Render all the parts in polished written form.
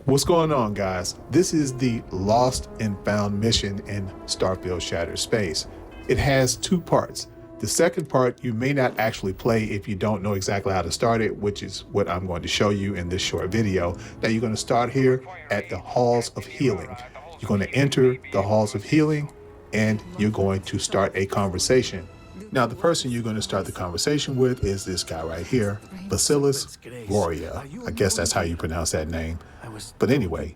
What's going on, guys? This is the Lost and Found mission in Starfield Shattered Space. It has two parts. The second part you may not actually play if you don't know exactly how to start it, which is what I'm going to show you in this short video. Now you're going to start here at the Halls of Healing. You're going to enter the Halls of Healing and you're going to start a conversation. Now the person you're going to start the conversation with is this guy right here, Basilis Gloria. I guess that's how you pronounce that name. But anyway,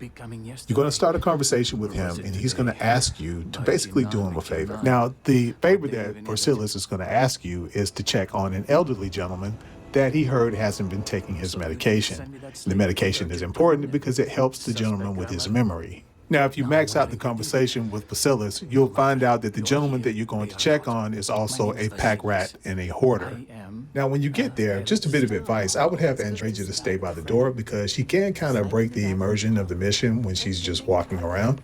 you're going to start a conversation with him and he's going to ask you to basically do him a favor. Now, the favor that Basilis is going to ask you is to check on an elderly gentleman that he heard hasn't been taking his medication. The medication is important because it helps the gentleman with his memory. Now, if you max out the conversation with Basilis, you'll find out that the gentleman that you're going to check on is also a pack rat and a hoarder. Now, when you get there, just a bit of advice, I would have Andreja to stay by the door because she can kind of break the immersion of the mission when she's just walking around.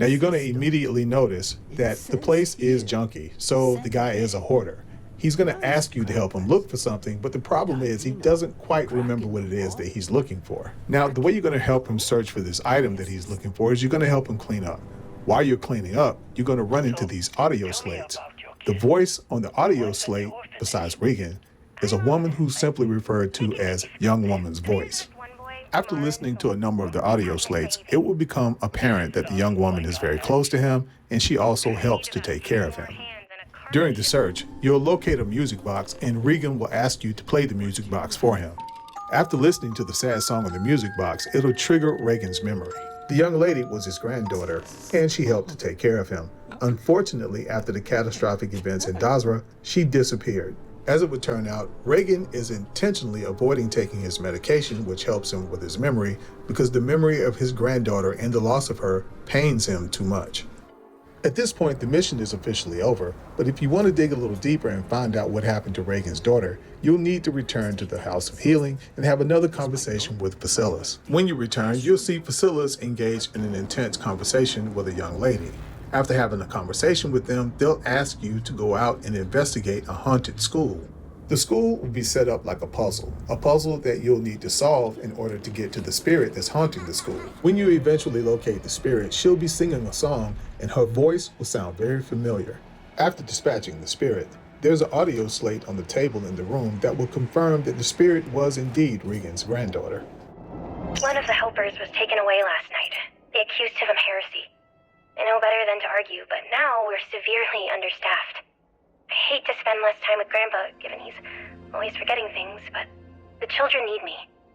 Now, you're going to immediately notice that the place is junky, so the guy is a hoarder. He's going to ask you to help him look for something, but the problem is he doesn't quite remember what it is that he's looking for. Now, the way you're going to help him search for this item that he's looking for is you're going to help him clean up. While you're cleaning up, you're going to run into these audio slates. The voice on the audio slate, besides Regan, is a woman who's simply referred to as Young Woman's Voice. After listening to a number of the audio slates, it will become apparent that the young woman is very close to him, and she also helps to take care of him. During the search, you'll locate a music box and Regan will ask you to play the music box for him. After listening to the sad song on the music box, it'll trigger Regan's memory. The young lady was his granddaughter and she helped to take care of him. Unfortunately, after the catastrophic events in Dazra, she disappeared. As it would turn out, Regan is intentionally avoiding taking his medication, which helps him with his memory, because the memory of his granddaughter and the loss of her pains him too much. At this point, the mission is officially over, but if you want to dig a little deeper and find out what happened to Regan's daughter, you'll need to return to the House of Healing and have another conversation with Basilis. When you return, you'll see Basilis engage in an intense conversation with a young lady. After having a conversation with them, they'll ask you to go out and investigate a haunted school. The school will be set up like a puzzle that you'll need to solve in order to get to the spirit that's haunting the school. When you eventually locate the spirit, she'll be singing a song and her voice will sound very familiar. After dispatching the spirit, there's an audio slate on the table in the room that will confirm that the spirit was indeed Regan's granddaughter. One of the helpers was taken away last night. They accused him of heresy. I know better than to argue, but now we're severely understaffed. I hate to spend less time with Grandpa, given he's always forgetting things, but the children need me.